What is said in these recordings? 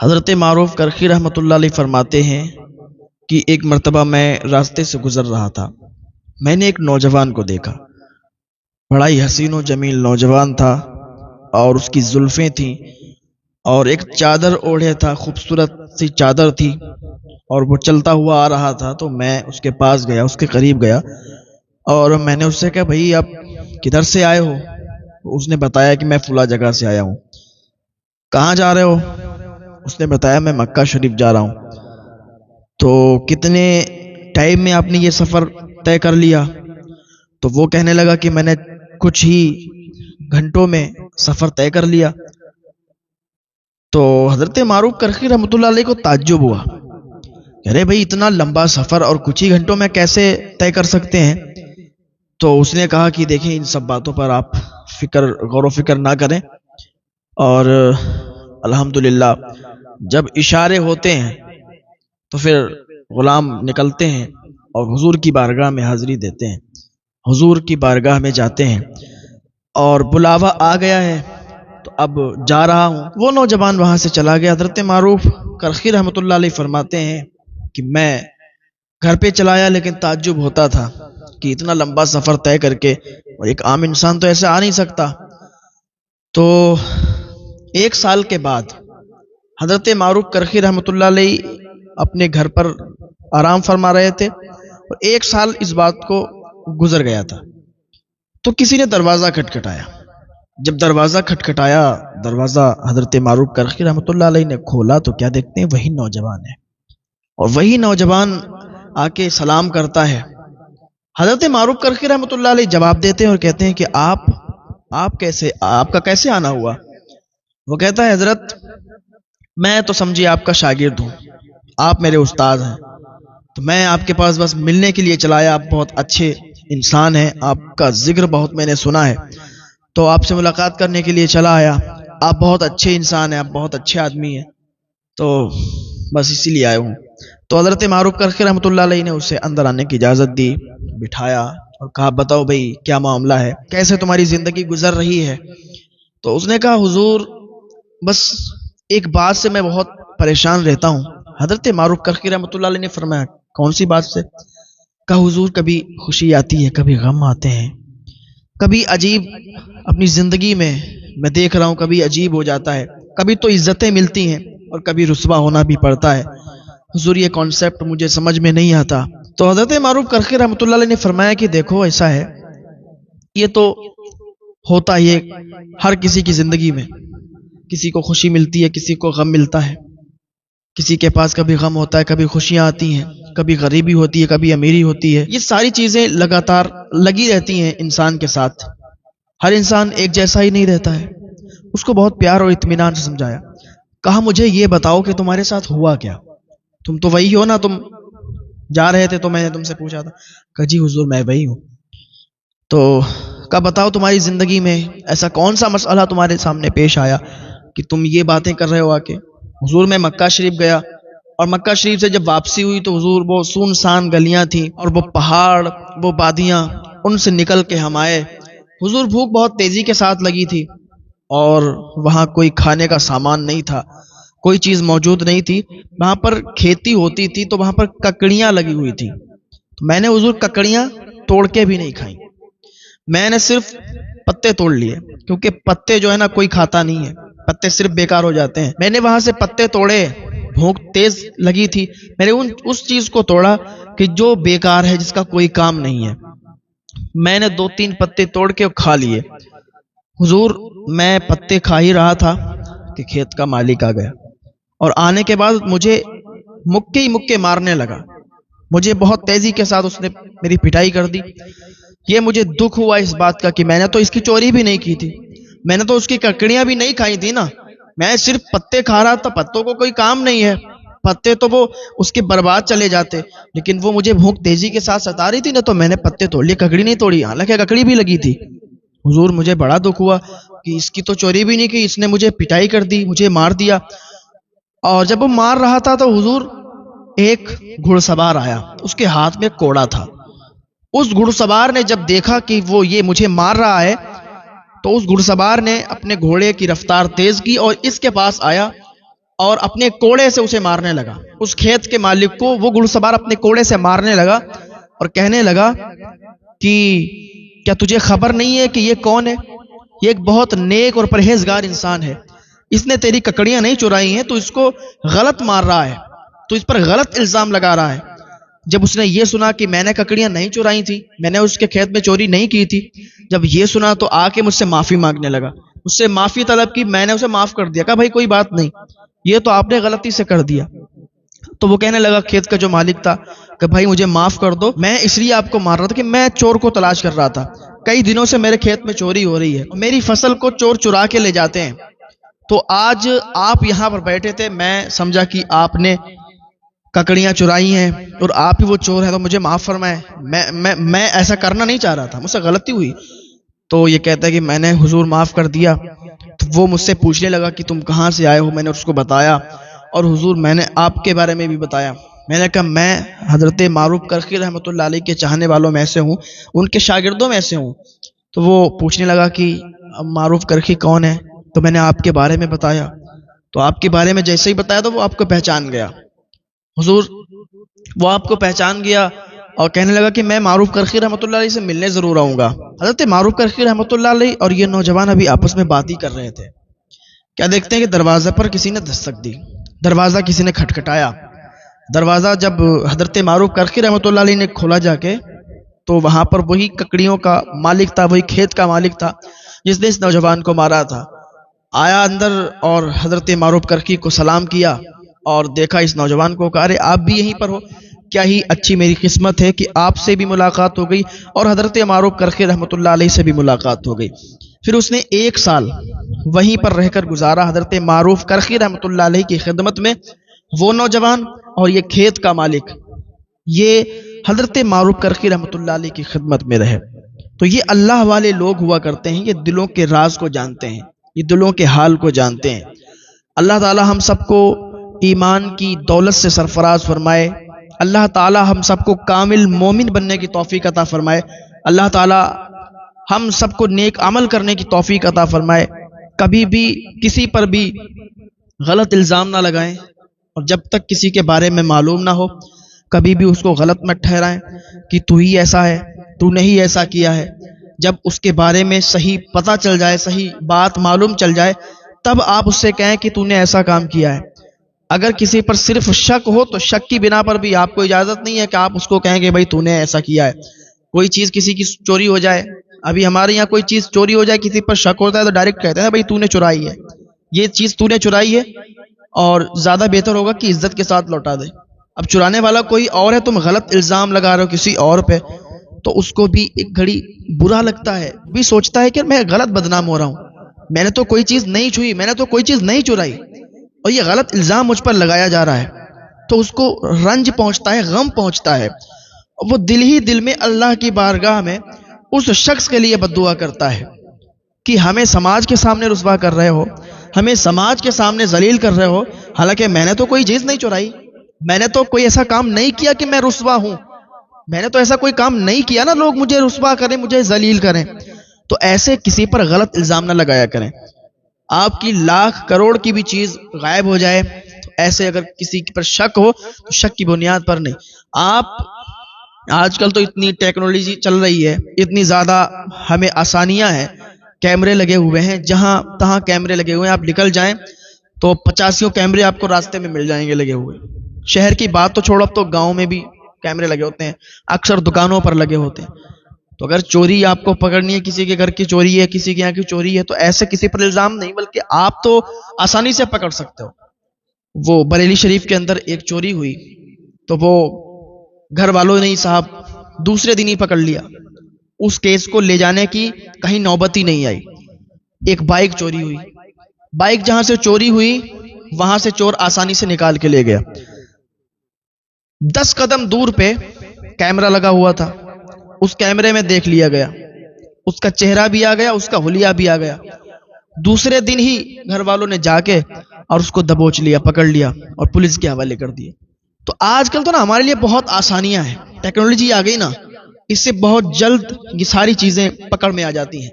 حضرت معروف کرخی رحمۃ اللہ علیہ فرماتے ہیں کہ ایک مرتبہ میں راستے سے گزر رہا تھا. میں نے ایک نوجوان کو دیکھا. بڑا ہی حسین و جمیل نوجوان تھا اور اس کی زلفیں تھیں اور ایک چادر اوڑھے تھا، خوبصورت سی چادر تھی اور وہ چلتا ہوا آ رہا تھا. تو میں اس کے پاس گیا، اس کے قریب گیا اور میں نے اس سے کہا بھائی آپ کدھر سے آئے ہو؟ اس نے بتایا کہ میں فلاں جگہ سے آیا ہوں. کہاں جا رہے ہو؟ اس نے بتایا میں مکہ شریف جا رہا ہوں. تو کتنے ٹائم میں آپ نے یہ سفر طے کر لیا؟ تو وہ کہنے لگا کہ میں نے کچھ ہی گھنٹوں میں سفر طے کر لیا. تو حضرت معروف کرخی رحمۃ اللہ علیہ کو تعجب ہوا، ارے بھائی اتنا لمبا سفر اور کچھ ہی گھنٹوں میں کیسے طے کر سکتے ہیں؟ تو اس نے کہا کہ دیکھیں ان سب باتوں پر آپ غور و فکر نہ کریں، اور الحمدللہ جب اشارے ہوتے ہیں تو پھر غلام نکلتے ہیں اور حضور کی بارگاہ میں حاضری دیتے ہیں، حضور کی بارگاہ میں جاتے ہیں اور بلاوا آ گیا ہے تو اب جا رہا ہوں. وہ نوجوان وہاں سے چلا گیا. حضرت معروف کرخی رحمۃ اللہ علیہ فرماتے ہیں کہ میں گھر پہ چلایا لیکن تعجب ہوتا تھا کہ اتنا لمبا سفر طے کر کے، اور ایک عام انسان تو ایسے آ نہیں سکتا. تو ایک سال کے بعد حضرت معروف کرخی رحمۃ اللہ علیہ اپنے گھر پر آرام فرما رہے تھے اور ایک سال اس بات کو گزر گیا تھا. تو کسی نے دروازہ کھٹکھٹایا. جب دروازہ کھٹکھٹایا، دروازہ حضرت معروف کرخی رحمۃ اللہ علیہ نے کھولا تو کیا دیکھتے ہیں؟ وہی نوجوان ہے اور وہی نوجوان آ کے سلام کرتا ہے. حضرت معروف کرخی رحمۃ اللہ علیہ جواب دیتے ہیں اور کہتے ہیں کہ آپ کا کیسے آنا ہوا؟ وہ کہتا ہے حضرت میں تو سمجھیے آپ کا شاگرد ہوں، آپ میرے استاد ہیں، تو میں آپ کے پاس بس ملنے کے لیے چلا آیا. آپ بہت اچھے انسان ہیں، آپ کا ذکر بہت میں نے سنا ہے تو آپ سے ملاقات کرنے کے لیے چلا آیا. آپ بہت اچھے انسان ہیں، آپ بہت اچھے آدمی ہیں، تو بس اسی لیے آئے ہوں. تو حضرت معروف کرخی رحمۃ اللہ علیہ نے اسے اندر آنے کی اجازت دی، بٹھایا اور کہا بتاؤ بھائی کیا معاملہ ہے، کیسے تمہاری زندگی گزر رہی ہے؟ تو اس نے کہا حضور بس ایک بات سے میں بہت پریشان رہتا ہوں. حضرت معروف کرخی رحمۃ اللہ علیہ نے فرمایا کون سی بات سے؟ کہا حضور کبھی خوشی آتی ہے، کبھی غم آتے ہیں، کبھی عجیب اپنی زندگی میں دیکھ رہا ہوں کبھی عجیب ہو جاتا ہے، کبھی تو عزتیں ملتی ہیں اور کبھی رسوا ہونا بھی پڑتا ہے. حضور یہ کانسیپٹ مجھے سمجھ میں نہیں آتا. تو حضرت معروف کرخی رحمۃ اللہ علیہ نے فرمایا کہ دیکھو ایسا ہے، یہ تو ہوتا ہی ہے ہر کسی کی زندگی میں، کسی کو خوشی ملتی ہے، کسی کو غم ملتا ہے، کسی کے پاس کبھی غم ہوتا ہے، کبھی خوشیاں آتی ہیں، کبھی غریبی ہوتی ہے، کبھی امیری ہوتی ہے. یہ ساری چیزیں لگاتار لگی رہتی ہیں انسان کے ساتھ. ہر انسان ایک جیسا ہی نہیں رہتا ہے. اس کو بہت پیار اور اطمینان سے سمجھایا. کہا مجھے یہ بتاؤ کہ تمہارے ساتھ ہوا کیا؟ تم تو وہی ہو نا، تم جا رہے تھے تو میں نے تم سے پوچھا تھا. کہا جی حضور میں وہی ہوں. تو کہا بتاؤ تمہاری زندگی میں ایسا کون سا مسئلہ تمہارے سامنے پیش آیا کہ تم یہ باتیں کر رہے ہو آ کے؟ حضور میں مکہ شریف گیا اور مکہ شریف سے جب واپسی ہوئی تو حضور وہ سنسان گلیاں تھیں اور وہ پہاڑ، وہ وادیاں، ان سے نکل کے ہم آئے. حضور بھوک بہت تیزی کے ساتھ لگی تھی اور وہاں کوئی کھانے کا سامان نہیں تھا، کوئی چیز موجود نہیں تھی. وہاں پر کھیتی ہوتی تھی تو وہاں پر ککڑیاں لگی ہوئی تھی. تو میں نے حضور ککڑیاں توڑ کے بھی نہیں کھائیں، میں نے صرف پتے توڑ لیے، کیونکہ پتے جو ہے نا کوئی کھاتا نہیں ہے، پتے صرف بیکار ہو جاتے ہیں. میں نے وہاں سے پتے توڑے، بھوک تیز لگی تھی، میں نے اس چیز کو توڑا کہ جو بیکار ہے، جس کا کوئی کام نہیں ہے. میں نے 2-3 پتے توڑ کے کھا لیے. حضور میں پتے کھا ہی رہا تھا کہ کھیت کا مالک آ گیا اور آنے کے بعد مجھے مکے ہی مکے مارنے لگا. مجھے بہت تیزی کے ساتھ اس نے میری پٹائی کر دی. یہ مجھے دکھ ہوا اس بات کا کہ میں نے تو اس کی چوری بھی نہیں کی تھی، میں نے تو اس کی ککڑیاں بھی نہیں کھائی تھی نا، میں صرف پتے کھا رہا تھا. پتوں کو کوئی کام نہیں ہے، پتے تو وہ اس کے برباد چلے جاتے، لیکن وہ مجھے بھوک تیزی کے ساتھ ستا رہی تھی نا، تو میں نے پتے توڑ لیے، ککڑی نہیں توڑی، حالانکہ ککڑی بھی لگی تھی. حضور مجھے بڑا دکھ ہوا کہ اس کی تو چوری بھی نہیں کی، اس نے مجھے پٹائی کر دی، مجھے مار دیا. اور جب وہ مار رہا تھا تو حضور ایک گھڑ سوار آیا، اس کے ہاتھ میں کوڑا تھا. اس گھڑ سوار نے جب دیکھا کہ وہ یہ مجھے مار رہا ہے تو اس گھڑ سوار نے اپنے گھوڑے کی رفتار تیز کی اور اس کے پاس آیا اور اپنے کوڑے سے اسے مارنے لگا. اس کھیت کے مالک کو وہ گھڑ سوار اپنے کوڑے سے مارنے لگا اور کہنے لگا کہ کیا تجھے خبر نہیں ہے کہ یہ کون ہے؟ یہ ایک بہت نیک اور پرہیزگار انسان ہے. اس نے تیری ککڑیاں نہیں چرائی ہیں، تو اس کو غلط مار رہا ہے، تو اس پر غلط الزام لگا رہا ہے. جب اس نے یہ سنا کہ میں نے ککڑیاں نہیں چرائی تھی، میں نے اس کے کھیت میں چوری نہیں کی تھی، جب یہ سنا تو آ کے مجھ سے معافی مانگنے لگا. مجھ سے معافی طلب کی، میں نے اسے معاف کر دیا. کہا بھائی کوئی بات نہیں، یہ تو آپ نے غلطی سے کر دیا. تو وہ کہنے لگا کھیت کا جو مالک تھا کہ بھائی مجھے معاف کر دو، میں اس لیے آپ کو مار رہا تھا کہ میں چور کو تلاش کر رہا تھا. کئی دنوں سے میرے کھیت میں چوری ہو رہی ہے، میری فصل کو چور چرا کے لے جاتے ہیں. تو آج آپ یہاں پر بیٹھے تھے، میں سمجھا کہ آپ نے ککڑیاں چرائی ہیں اور آپ ہی وہ چور ہیں، تو مجھے معاف فرمائے. میں ایسا کرنا نہیں چاہ رہا تھا، مجھ سے غلطی ہوئی. تو یہ کہتا ہے کہ میں نے حضور معاف کر دیا. تو وہ مجھ سے پوچھنے لگا کہ تم کہاں سے آئے ہو. میں نے اس کو بتایا، اور حضور میں نے آپ کے بارے میں بھی بتایا. میں نے کہا میں حضرت معروف کرخی رحمۃ اللہ علیہ کے چاہنے والوں میں سے ہوں، ان کے شاگردوں میں سے ہوں. تو وہ پوچھنے لگا کہ معروف کرخی کون ہے؟ تو میں نے آپ کے بارے میں بتایا. تو آپ کے بارے میں جیسے ہی بتایا تو وہ آپ کو پہچان گیا. حضور وہ آپ کو پہچان گیا اور کہنے لگا کہ میں معروف کرخی رحمۃ اللہ علیہ سے ملنے ضرور آؤں گا. حضرت معروف کرخی رحمۃ اللہ علیہ اور یہ نوجوان ابھی آپس میں بات ہی کر رہے تھے. کیا دیکھتے ہیں کہ دروازے پر کسی نے دستک دی، دروازہ کسی نے کھٹکھٹایا. دروازہ جب حضرت معروف کرخی رحمۃ اللہ علیہ نے کھولا جا کے، تو وہاں پر وہی ککڑیوں کا مالک تھا، وہی کھیت کا مالک تھا جس نے اس نوجوان کو مارا تھا. آیا اندر اور حضرت معروف کرخی کو سلام کیا اور دیکھا اس نوجوان کو. کہا ارے آپ بھی یہیں پر ہو، کیا ہی اچھی میری قسمت ہے کہ آپ سے بھی ملاقات ہو گئی اور حضرت معروف کرخی رحمۃ اللہ علیہ سے بھی ملاقات ہو گئی. پھر اس نے 1 سال وہیں پر رہ کر گزارا حضرت معروف کرخی رحمۃ اللہ علیہ کی خدمت میں. وہ نوجوان اور یہ کھیت کا مالک، یہ حضرت معروف کرخی رحمۃ اللہ علیہ کی خدمت میں رہے. تو یہ اللہ والے لوگ ہوا کرتے ہیں، یہ دلوں کے راز کو جانتے ہیں، یہ دلوں کے حال کو جانتے ہیں. اللہ تعالی ہم سب کو ایمان کی دولت سے سرفراز فرمائے. اللہ تعالی ہم سب کو کامل مومن بننے کی توفیق عطا فرمائے. اللہ تعالی ہم سب کو نیک عمل کرنے کی توفیق عطا فرمائے. کبھی بھی کسی پر بھی غلط الزام نہ لگائیں، اور جب تک کسی کے بارے میں معلوم نہ ہو کبھی بھی اس کو غلط مت ٹھہرائیں کہ تو ہی ایسا ہے، تو نے ہی ایسا کیا ہے. جب اس کے بارے میں صحیح پتہ چل جائے، صحیح بات معلوم چل جائے، تب آپ اس سے کہیں کہ تو نے ایسا کام کیا ہے. اگر کسی پر صرف شک ہو تو شک کی بنا پر بھی آپ کو اجازت نہیں ہے کہ آپ اس کو کہیں کہ بھائی تو نے ایسا کیا ہے. کوئی چیز کسی کی چوری ہو جائے، ابھی ہمارے یہاں کوئی چیز چوری ہو جائے، کسی پر شک ہوتا ہے تو ڈائریکٹ کہتے ہیں بھائی تو نے چرائی ہے، یہ چیز تو نے چرائی ہے، اور زیادہ بہتر ہوگا کہ عزت کے ساتھ لوٹا دے. اب چرانے والا کوئی اور ہے، تم غلط الزام لگا رہے ہو کسی اور پہ، تو اس کو بھی ایک گھڑی برا لگتا ہے، بھی سوچتا ہے کہ میں غلط بدنام ہو رہا ہوں، میں نے تو کوئی چیز نہیں چھوئی، میں نے تو کوئی چیز نہیں چرائی، اور یہ غلط الزام مجھ پر لگایا جا رہا ہے. تو اس کو رنج پہنچتا ہے، غم پہنچتا ہے، وہ دل ہی دل میں اللہ کی بارگاہ میں اس شخص کے لیے بد دعا کرتا ہے کہ ہمیں سماج کے سامنے رسوا کر رہے ہو، ہمیں سماج کے سامنے ذلیل کر رہے ہو، حالانکہ میں نے تو کوئی چیز نہیں چرائی، میں نے تو کوئی ایسا کام نہیں کیا کہ میں رسوا ہوں، میں نے تو ایسا کوئی کام نہیں کیا نا لوگ مجھے رسوا کریں، مجھے ذلیل کریں. تو ایسے کسی پر غلط الزام نہ لگایا کریں. آپ کی لاکھ کروڑ کی بھی چیز غائب ہو جائے تو ایسے اگر کسی پر شک ہو تو شک کی بنیاد پر نہیں. آپ آج کل تو اتنی ٹیکنالوجی چل رہی ہے، اتنی زیادہ ہمیں آسانیاں ہیں، کیمرے لگے ہوئے ہیں، جہاں تہاں کیمرے لگے ہوئے ہیں. آپ نکل جائیں تو 85 کیمرے آپ کو راستے میں مل جائیں گے لگے ہوئے. شہر کی بات تو چھوڑو، اب تو گاؤں میں بھی کیمرے لگے ہوتے ہیں، اکثر دکانوں پر لگے ہوتے ہیں. تو اگر چوری آپ کو پکڑنی ہے، کسی کے گھر کی چوری ہے، کسی کے یہاں کی چوری ہے، تو ایسے کسی پر الزام نہیں، بلکہ آپ تو آسانی سے پکڑ سکتے ہو. وہ بریلی شریف کے اندر ایک چوری ہوئی تو وہ گھر والوں نے ہی صاحب دوسرے دن ہی پکڑ لیا. اس کیس کو لے جانے کی کہیں نوبت ہی نہیں آئی. ایک بائک چوری ہوئی، بائک جہاں سے چوری ہوئی وہاں سے چور آسانی سے نکال کے لے گیا. 10 قدم دور پہ کیمرہ لگا ہوا تھا، اس کیمرے میں دیکھ لیا گیا، اس کا چہرہ بھی آ گیا، اس کا حلیہ بھی آ گیا. دوسرے دن ہی گھر والوں نے جا کے اور اس کو دبوچ لیا، پکڑ لیا اور پولیس کے حوالے کر دیا. تو آج کل تو نا ہمارے لیے بہت آسانیاں ہیں، ٹیکنالوجی آ گئی نا، اس سے بہت جلد یہ ساری چیزیں پکڑ میں آ جاتی ہیں.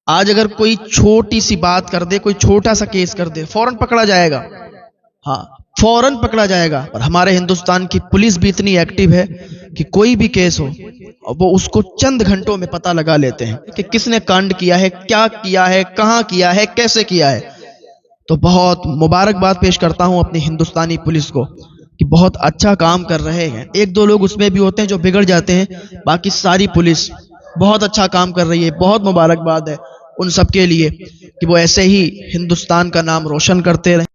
آج اگر کوئی چھوٹی سی بات کر دے، کوئی چھوٹا سا کیس کر دے، فوراً پکڑا جائے گا. ہاں فوراً پکڑا جائے گا. اور ہمارے ہندوستان کی پولیس بھی اتنی ایکٹیو ہے کہ کوئی بھی کیس ہو وہ اس کو چند گھنٹوں میں پتہ لگا لیتے ہیں کہ کس نے کانڈ کیا ہے، کیا کیا ہے، کہاں کیا ہے، کیسے کیا ہے. تو بہت مبارکباد پیش کرتا ہوں اپنی ہندوستانی پولیس کو کہ بہت اچھا کام کر رہے ہیں. ایک دو لوگ اس میں بھی ہوتے ہیں جو بگڑ جاتے ہیں، باقی ساری پولیس بہت اچھا کام کر رہی ہے. بہت مبارکباد ہے ان سب کے لیے کہ وہ ایسے ہی ہندوستان کا نام روشن کرتے رہیں.